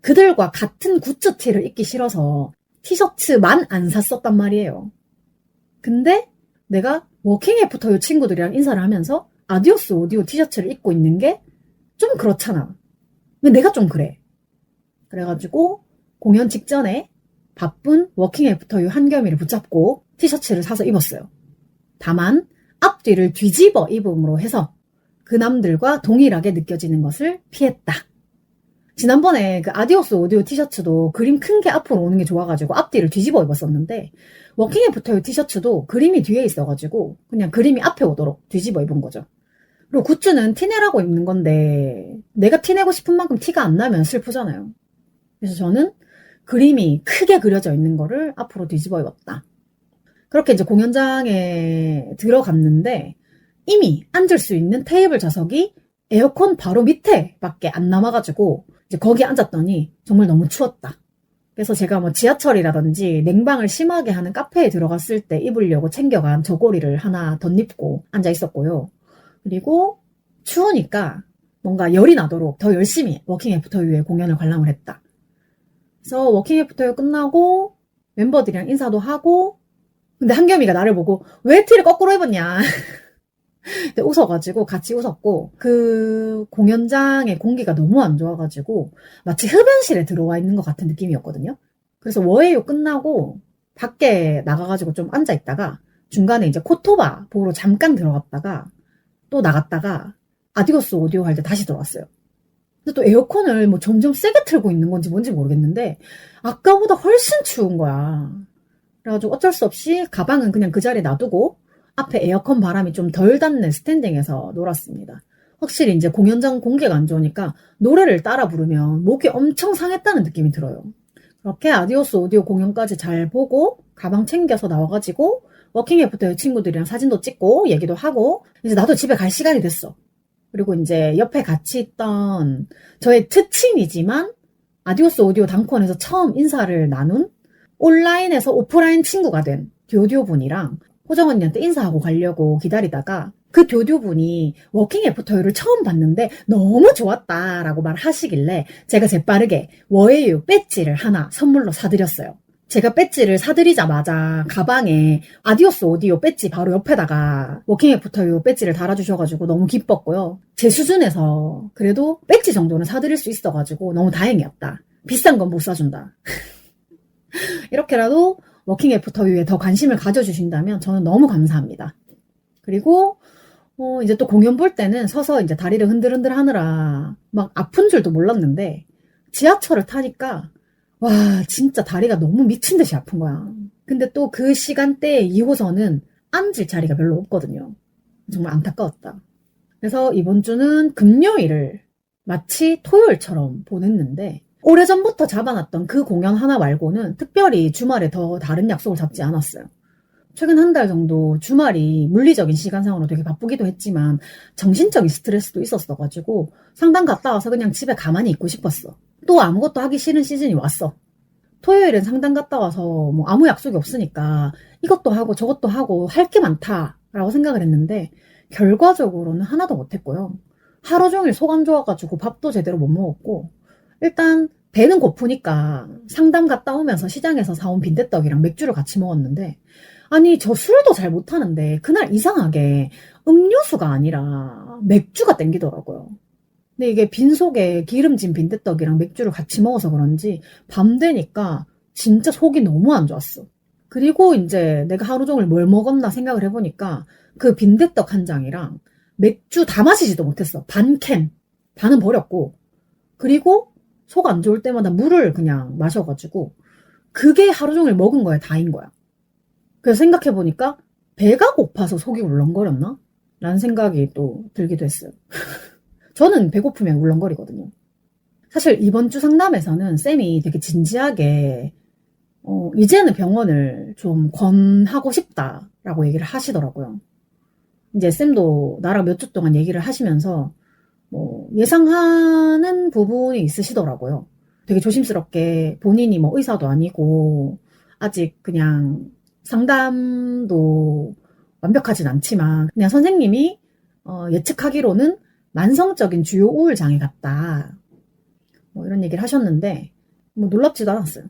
그들과 같은 굿즈 티를 입기 싫어서 티셔츠만 안 샀었단 말이에요. 근데 내가 워킹 애프터 유 친구들이랑 인사를 하면서 아디오스 오디오 티셔츠를 입고 있는 게 좀 그렇잖아. 근데 내가 좀 그래. 그래가지고 공연 직전에 바쁜 워킹 애프터 유 한겸이를 붙잡고 티셔츠를 사서 입었어요. 다만 앞뒤를 뒤집어 입음으로 해서 그 남들과 동일하게 느껴지는 것을 피했다. 지난번에 그 아디오스 오디오 티셔츠도 그림 큰 게 앞으로 오는 게 좋아가지고 앞뒤를 뒤집어 입었었는데 워킹 애프터 유 티셔츠도 그림이 뒤에 있어가지고 그냥 그림이 앞에 오도록 뒤집어 입은 거죠. 그리고 굿즈는 티내라고 입는 건데 내가 티내고 싶은 만큼 티가 안 나면 슬프잖아요. 그래서 저는 그림이 크게 그려져 있는 거를 앞으로 뒤집어 입었다. 그렇게 이제 공연장에 들어갔는데 이미 앉을 수 있는 테이블 좌석이 에어컨 바로 밑에 밖에 안 남아가지고 이제 거기 앉았더니 정말 너무 추웠다. 그래서 제가 뭐 지하철이라든지 냉방을 심하게 하는 카페에 들어갔을 때 입으려고 챙겨간 저고리를 하나 덧입고 앉아 있었고요. 그리고 추우니까 뭔가 열이 나도록 더 열심히 워킹 애프터 유의 공연을 관람을 했다. 그래서 워킹 애프터 유 끝나고 멤버들이랑 인사도 하고 근데 한겸이가 나를 보고 왜 티를 거꾸로 입었냐 웃어가지고 같이 웃었고 그 공연장의 공기가 너무 안 좋아가지고 마치 흡연실에 들어와 있는 것 같은 느낌이었거든요. 그래서 워에요 끝나고 밖에 나가가지고 좀 앉아있다가 중간에 이제 코토바 보러 잠깐 들어갔다가 또 나갔다가 아디오스 오디오 할 때 다시 들어왔어요. 근데 또 에어컨을 뭐 점점 세게 틀고 있는 건지 뭔지 모르겠는데 아까보다 훨씬 추운 거야. 그래가지고 어쩔 수 없이 가방은 그냥 그 자리에 놔두고 앞에 에어컨 바람이 좀 덜 닿는 스탠딩에서 놀았습니다. 확실히 이제 공연장 공기가 안 좋으니까 노래를 따라 부르면 목이 엄청 상했다는 느낌이 들어요. 그렇게 아디오스 오디오 공연까지 잘 보고 가방 챙겨서 나와가지고 워킹 애프터 친구들이랑 사진도 찍고 얘기도 하고 이제 나도 집에 갈 시간이 됐어. 그리고 이제 옆에 같이 있던 저의 특친이지만 아디오스 오디오 단콘에서 처음 인사를 나눈 온라인에서 오프라인 친구가 된 듀오듀오 분이랑 호정 언니한테 인사하고 가려고 기다리다가 그 듀오듀오 분이 워킹 애프터유를 처음 봤는데 너무 좋았다라고 말하시길래 제가 재빠르게 워에유 배지를 하나 선물로 사드렸어요. 제가 배지를 사드리자마자 가방에 아디오스 오디오 배지 바로 옆에다가 워킹 애프터유 배지를 달아주셔가지고 너무 기뻤고요. 제 수준에서 그래도 배지 정도는 사드릴 수 있어가지고 너무 다행이었다. 비싼 건 못 사준다. 이렇게라도 워킹 애프터유에 더 관심을 가져주신다면 저는 너무 감사합니다. 그리고 이제 또 공연 볼 때는 서서 이제 다리를 흔들흔들 하느라 막 아픈 줄도 몰랐는데 지하철을 타니까 와 진짜 다리가 너무 미친 듯이 아픈 거야. 근데 또 그 시간대에 2호선은 앉을 자리가 별로 없거든요. 정말 안타까웠다. 그래서 이번 주는 금요일을 마치 토요일처럼 보냈는데 오래전부터 잡아놨던 그 공연 하나 말고는 특별히 주말에 더 다른 약속을 잡지 않았어요. 최근 한 달 정도 주말이 물리적인 시간상으로 되게 바쁘기도 했지만 정신적인 스트레스도 있었어가지고 상담 갔다 와서 그냥 집에 가만히 있고 싶었어. 또 아무것도 하기 싫은 시즌이 왔어. 토요일은 상담 갔다 와서 뭐 아무 약속이 없으니까 이것도 하고 저것도 하고 할 게 많다라고 생각을 했는데 결과적으로는 하나도 못했고요. 하루 종일 속 안 좋아가지고 밥도 제대로 못 먹었고 일단 배는 고프니까 상담 갔다 오면서 시장에서 사온 빈대떡이랑 맥주를 같이 먹었는데 아니 저 술도 잘 못하는데 그날 이상하게 음료수가 아니라 맥주가 땡기더라고요. 근데 이게 빈속에 기름진 빈대떡이랑 맥주를 같이 먹어서 그런지 밤 되니까 진짜 속이 너무 안 좋았어. 그리고 이제 내가 하루 종일 뭘 먹었나 생각을 해보니까 그 빈대떡 한 장이랑 맥주 다 마시지도 못했어. 반 캔. 반은 버렸고 그리고 속 안 좋을 때마다 물을 그냥 마셔가지고 그게 하루 종일 먹은 거에 다인 거야. 그래서 생각해보니까 배가 고파서 속이 울렁거렸나? 라는 생각이 또 들기도 했어요. 저는 배고프면 울렁거리거든요. 사실 이번 주 상담에서는 쌤이 되게 진지하게 이제는 병원을 좀 권하고 싶다라고 얘기를 하시더라고요. 이제 쌤도 나랑 몇 주 동안 얘기를 하시면서 뭐 예상하는 부분이 있으시더라고요. 되게 조심스럽게 본인이 뭐 의사도 아니고 아직 그냥 상담도 완벽하진 않지만 그냥 선생님이 예측하기로는 만성적인 주요 우울 장애 같다. 뭐 이런 얘기를 하셨는데 뭐 놀랍지도 않았어요.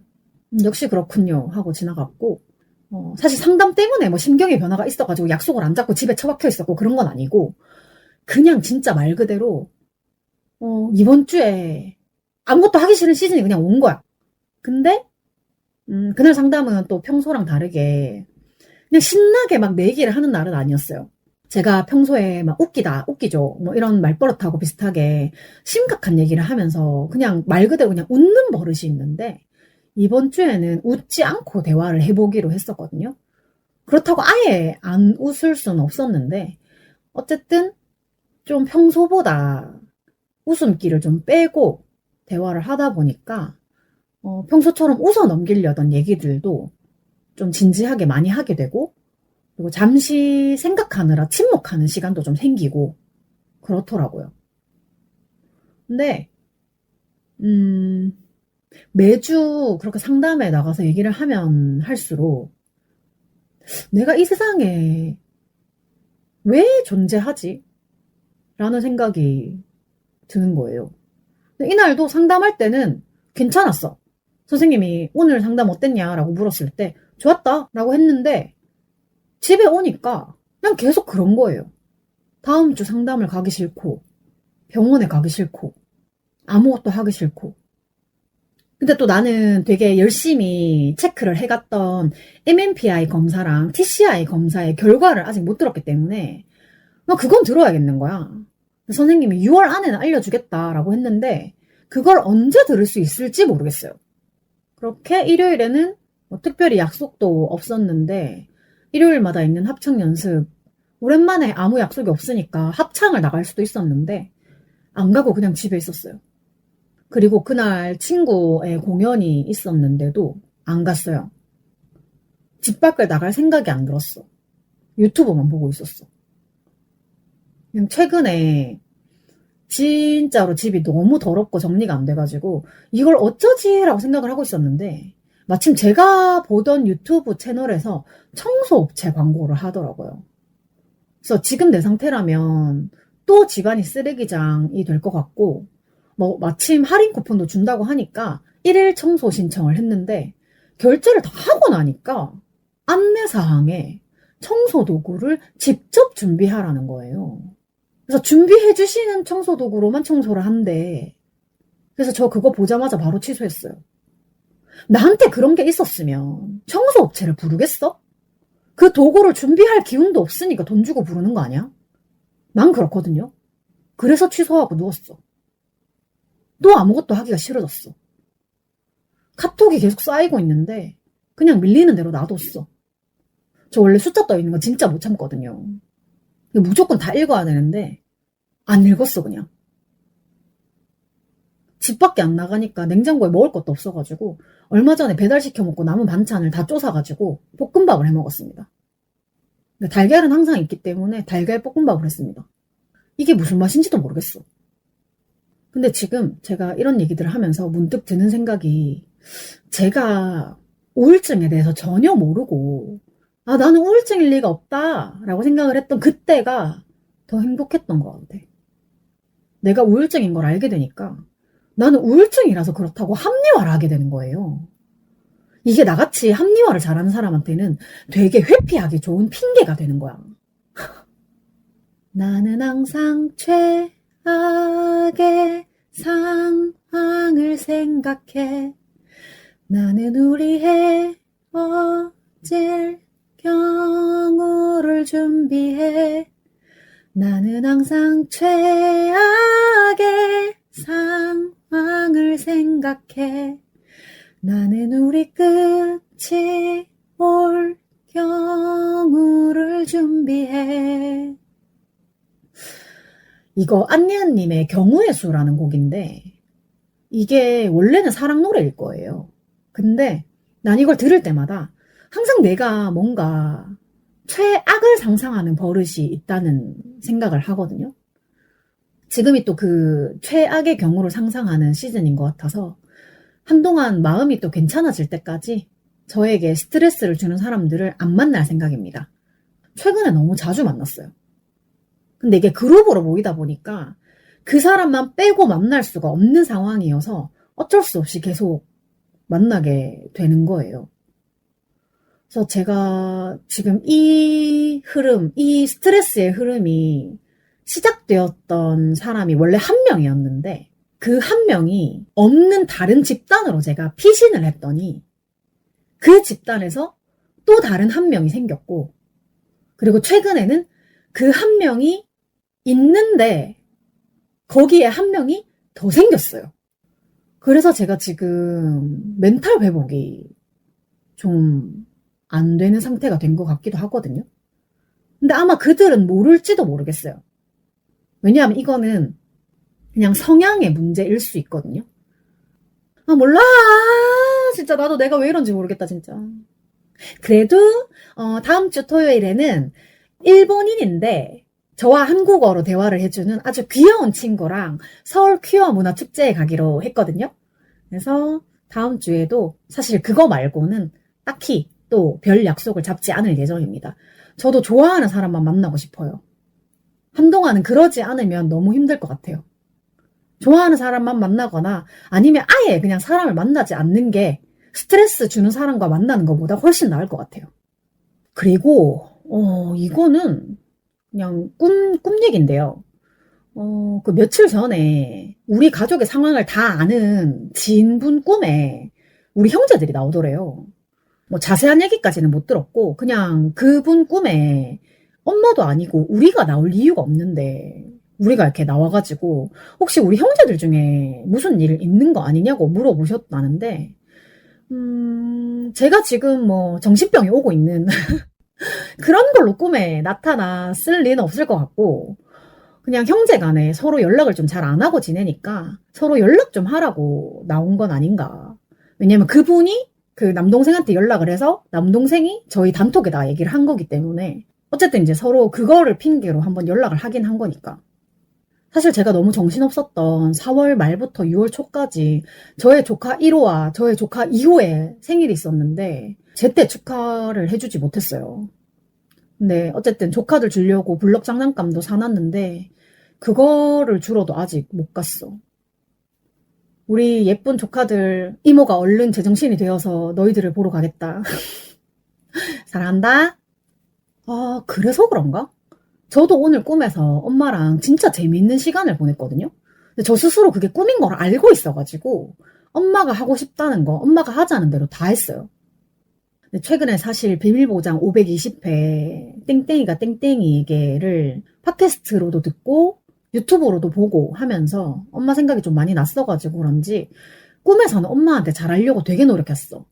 역시 그렇군요 하고 지나갔고 사실 상담 때문에 뭐 심경의 변화가 있어가지고 약속을 안 잡고 집에 처박혀 있었고 그런 건 아니고 그냥 진짜 말 그대로 이번 주에 아무것도 하기 싫은 시즌이 그냥 온 거야. 근데 그날 상담은 또 평소랑 다르게 그냥 신나게 막 내기를 하는 날은 아니었어요. 제가 평소에 막 웃기죠. 뭐 이런 말버릇하고 비슷하게 심각한 얘기를 하면서 그냥 말 그대로 그냥 웃는 버릇이 있는데 이번 주에는 웃지 않고 대화를 해보기로 했었거든요. 그렇다고 아예 안 웃을 수는 없었는데 어쨌든 좀 평소보다 웃음기를 좀 빼고 대화를 하다 보니까 평소처럼 웃어 넘기려던 얘기들도 좀 진지하게 많이 하게 되고 그리고 잠시 생각하느라 침묵하는 시간도 좀 생기고 그렇더라고요. 근데 매주 그렇게 상담에 나가서 얘기를 하면 할수록 내가 이 세상에 왜 존재하지? 라는 생각이 드는 거예요. 근데 이날도 상담할 때는 괜찮았어. 선생님이 오늘 상담 어땠냐라고 물었을 때 좋았다 라고 했는데 집에 오니까 그냥 계속 그런 거예요. 다음 주 상담을 가기 싫고 병원에 가기 싫고 아무것도 하기 싫고 근데 또 나는 되게 열심히 체크를 해갔던 MMPI 검사랑 TCI 검사의 결과를 아직 못 들었기 때문에 그건 들어야겠는 거야. 선생님이 6월 안에는 알려주겠다라고 했는데 그걸 언제 들을 수 있을지 모르겠어요. 그렇게 일요일에는 뭐 특별히 약속도 없었는데 일요일마다 있는 합창 연습 오랜만에 아무 약속이 없으니까 합창을 나갈 수도 있었는데 안 가고 그냥 집에 있었어요. 그리고 그날 친구의 공연이 있었는데도 안 갔어요. 집 밖을 나갈 생각이 안 들었어. 유튜브만 보고 있었어. 그냥 최근에 진짜로 집이 너무 더럽고 정리가 안 돼가지고 이걸 어쩌지? 라고 생각을 하고 있었는데 마침 제가 보던 유튜브 채널에서 청소업체 광고를 하더라고요. 그래서 지금 내 상태라면 또 집안이 쓰레기장이 될 것 같고 뭐 마침 할인 쿠폰도 준다고 하니까 1일 청소 신청을 했는데 결제를 다 하고 나니까 안내사항에 청소 도구를 직접 준비하라는 거예요. 그래서 준비해 주시는 청소 도구로만 청소를 한대. 그래서 저 그거 보자마자 바로 취소했어요. 나한테 그런 게 있었으면 청소업체를 부르겠어? 그 도구를 준비할 기운도 없으니까 돈 주고 부르는 거 아니야? 난 그렇거든요. 그래서 취소하고 누웠어. 또 아무것도 하기가 싫어졌어. 카톡이 계속 쌓이고 있는데 그냥 밀리는 대로 놔뒀어. 저 원래 숫자 떠 있는 거 진짜 못 참거든요. 무조건 다 읽어야 되는데 안 읽었어 그냥. 집 밖에 안 나가니까 냉장고에 먹을 것도 없어가지고 얼마 전에 배달시켜 먹고 남은 반찬을 다 쪼사가지고 볶음밥을 해 먹었습니다. 달걀은 항상 있기 때문에 달걀 볶음밥을 했습니다. 이게 무슨 맛인지도 모르겠어. 근데 지금 제가 이런 얘기들을 하면서 문득 드는 생각이 제가 우울증에 대해서 전혀 모르고 나는 우울증일 리가 없다 라고 생각을 했던 그때가 더 행복했던 것 같아. 내가 우울증인 걸 알게 되니까 나는 우울증이라서 그렇다고 합리화를 하게 되는 거예요. 이게 나같이 합리화를 잘하는 사람한테는 되게 회피하기 좋은 핑계가 되는 거야. 나는 항상 최악의 상황을 생각해. 나는 우리 헤어질 경우를 준비해. 나는 항상 최악의 상황을 생각해. 나는 우리 끝이 올 경우를 준비해. 이거 안예은님의 경우의 수라는 곡인데 이게 원래는 사랑 노래일 거예요. 근데 난 이걸 들을 때마다 항상 내가 뭔가 최악을 상상하는 버릇이 있다는 생각을 하거든요. 지금이 또 그 최악의 경우를 상상하는 시즌인 것 같아서 한동안 마음이 또 괜찮아질 때까지 저에게 스트레스를 주는 사람들을 안 만날 생각입니다. 최근에 너무 자주 만났어요. 근데 이게 그룹으로 모이다 보니까 그 사람만 빼고 만날 수가 없는 상황이어서 어쩔 수 없이 계속 만나게 되는 거예요. 그래서 제가 지금 이 흐름, 이 스트레스의 흐름이 시작되었던 사람이 원래 한 명이었는데 그 한 명이 없는 다른 집단으로 제가 피신을 했더니 그 집단에서 또 다른 한 명이 생겼고 그리고 최근에는 그 한 명이 있는데 거기에 한 명이 더 생겼어요. 그래서 제가 지금 멘탈 회복이 좀 안 되는 상태가 된 것 같기도 하거든요. 근데 아마 그들은 모를지도 모르겠어요. 왜냐하면 이거는 그냥 성향의 문제일 수 있거든요. 몰라. 진짜 나도 내가 왜 이런지 모르겠다 진짜. 그래도 다음 주 토요일에는 일본인인데 저와 한국어로 대화를 해주는 아주 귀여운 친구랑 서울 퀴어 문화축제에 가기로 했거든요. 그래서 다음 주에도 사실 그거 말고는 딱히 또 별 약속을 잡지 않을 예정입니다. 저도 좋아하는 사람만 만나고 싶어요. 한동안은 그러지 않으면 너무 힘들 것 같아요. 좋아하는 사람만 만나거나 아니면 아예 그냥 사람을 만나지 않는 게 스트레스 주는 사람과 만나는 것보다 훨씬 나을 것 같아요. 그리고 이거는 그냥 꿈 얘기인데요. 그 며칠 전에 우리 가족의 상황을 다 아는 지인분 꿈에 우리 형제들이 나오더래요. 뭐 자세한 얘기까지는 못 들었고 그냥 그분 꿈에 엄마도 아니고 우리가 나올 이유가 없는데 우리가 이렇게 나와가지고 혹시 우리 형제들 중에 무슨 일 있는 거 아니냐고 물어보셨다는데 제가 지금 뭐 정신병이 오고 있는 그런 걸로 꿈에 나타났을 리는 없을 것 같고 그냥 형제 간에 서로 연락을 좀 잘 안 하고 지내니까 서로 연락 좀 하라고 나온 건 아닌가. 왜냐면 그분이 그 남동생한테 연락을 해서 남동생이 저희 단톡에다 얘기를 한 거기 때문에 어쨌든 이제 서로 그거를 핑계로 한번 연락을 하긴 한 거니까. 사실 제가 너무 정신없었던 4월 말부터 6월 초까지 저의 조카 1호와 저의 조카 2호의 생일이 있었는데 제때 축하를 해주지 못했어요. 근데 어쨌든 조카들 주려고 블럭 장난감도 사놨는데 그거를 주러도 아직 못 갔어. 우리 예쁜 조카들 이모가 얼른 제정신이 되어서 너희들을 보러 가겠다. 사랑한다. 아, 그래서 그런가? 저도 오늘 꿈에서 엄마랑 진짜 재미있는 시간을 보냈거든요. 근데 저 스스로 그게 꿈인 걸 알고 있어가지고 엄마가 하고 싶다는 거, 엄마가 하자는 대로 다 했어요. 근데 최근에 사실 비밀보장 520회 땡땡이가 땡땡이에게를 팟캐스트로도 듣고 유튜브로도 보고 하면서 엄마 생각이 좀 많이 났어가지고 그런지 꿈에서는 엄마한테 잘하려고 되게 노력했어.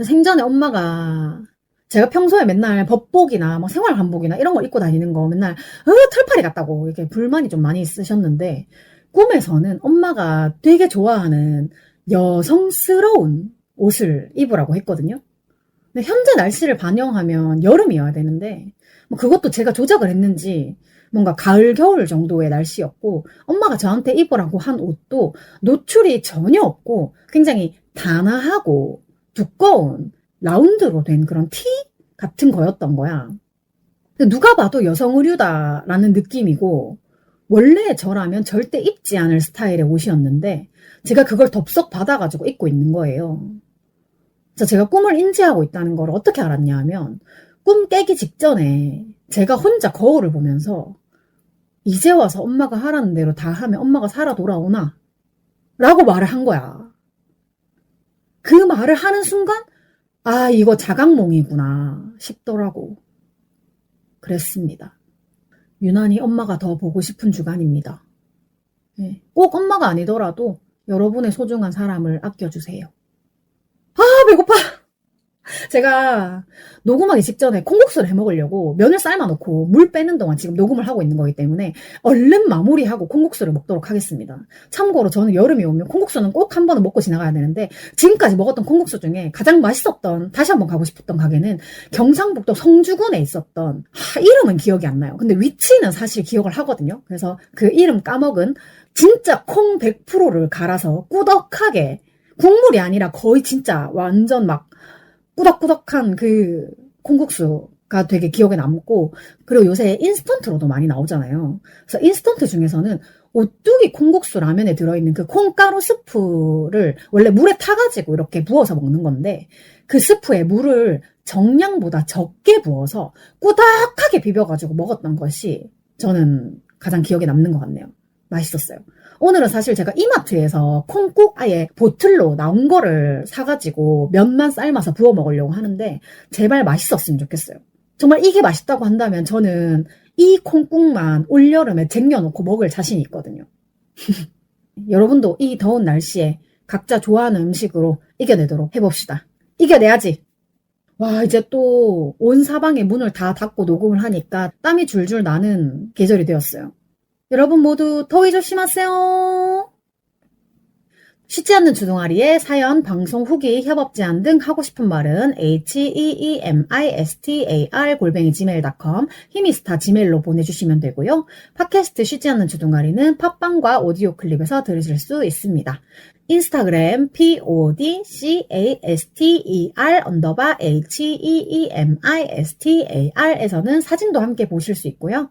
생전에 엄마가 제가 평소에 맨날 법복이나 뭐 생활한복이나 이런 걸 입고 다니는 거 맨날 털파리 같다고 이렇게 불만이 좀 많이 있으셨는데 꿈에서는 엄마가 되게 좋아하는 여성스러운 옷을 입으라고 했거든요. 근데 현재 날씨를 반영하면 여름이어야 되는데 뭐 그것도 제가 조작을 했는지 뭔가 가을 겨울 정도의 날씨였고 엄마가 저한테 입으라고 한 옷도 노출이 전혀 없고 굉장히 단아하고 두꺼운 라운드로 된 그런 티 같은 거였던 거야. 근데 누가 봐도 여성 의류다라는 느낌이고 원래 저라면 절대 입지 않을 스타일의 옷이었는데 제가 그걸 덥석 받아가지고 입고 있는 거예요. 그래서 제가 꿈을 인지하고 있다는 걸 어떻게 알았냐 하면 꿈 깨기 직전에 제가 혼자 거울을 보면서 이제 와서 엄마가 하라는 대로 다 하면 엄마가 살아 돌아오나? 라고 말을 한 거야. 그 말을 하는 순간 아, 이거 자각몽이구나 싶더라고. 그랬습니다. 유난히 엄마가 더 보고 싶은 주간입니다. 네, 꼭 엄마가 아니더라도 여러분의 소중한 사람을 아껴주세요. 아, 배고파! 제가 녹음하기 직전에 콩국수를 해먹으려고 면을 삶아놓고 물 빼는 동안 지금 녹음을 하고 있는 거기 때문에 얼른 마무리하고 콩국수를 먹도록 하겠습니다. 참고로 저는 여름이 오면 콩국수는 꼭 한 번은 먹고 지나가야 되는데 지금까지 먹었던 콩국수 중에 가장 맛있었던 다시 한번 가고 싶었던 가게는 경상북도 성주군에 있었던 이름은 기억이 안 나요. 근데 위치는 사실 기억을 하거든요. 그래서 그 이름 까먹은 진짜 콩 100%를 갈아서 꾸덕하게 국물이 아니라 거의 진짜 완전 막 꾸덕꾸덕한 그 콩국수가 되게 기억에 남고 그리고 요새 인스턴트로도 많이 나오잖아요. 그래서 인스턴트 중에서는 오뚜기 콩국수 라면에 들어있는 그 콩가루 스프를 원래 물에 타가지고 이렇게 부어서 먹는 건데 그 스프에 물을 정량보다 적게 부어서 꾸덕하게 비벼가지고 먹었던 것이 저는 가장 기억에 남는 것 같네요. 맛있었어요. 오늘은 사실 제가 이마트에서 콩국 아예 보틀로 나온 거를 사가지고 면만 삶아서 부어 먹으려고 하는데 제발 맛있었으면 좋겠어요. 정말 이게 맛있다고 한다면 저는 이 콩국만 올여름에 쟁여놓고 먹을 자신이 있거든요. 여러분도 이 더운 날씨에 각자 좋아하는 음식으로 이겨내도록 해봅시다. 이겨내야지. 와, 이제 또 온 사방에 문을 다 닫고 녹음을 하니까 땀이 줄줄 나는 계절이 되었어요. 여러분 모두 더위 조심하세요. 쉬지 않는 주둥아리에 사연, 방송 후기, 협업 제안 등 하고 싶은 말은 heemistar@gmail.com 히미스타 지메일로 보내주시면 되고요. 팟캐스트 쉬지 않는 주둥아리는 팟빵과 오디오 클립에서 들으실 수 있습니다. 인스타그램 podcaster_heemistar에서는 사진도 함께 보실 수 있고요.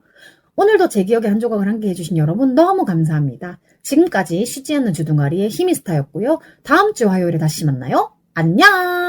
오늘도 제 기억에 한 조각을 함께 해주신 여러분 너무 감사합니다. 지금까지 쉬지 않는 주둥아리의 히미스타였고요. 다음 주 화요일에 다시 만나요. 안녕!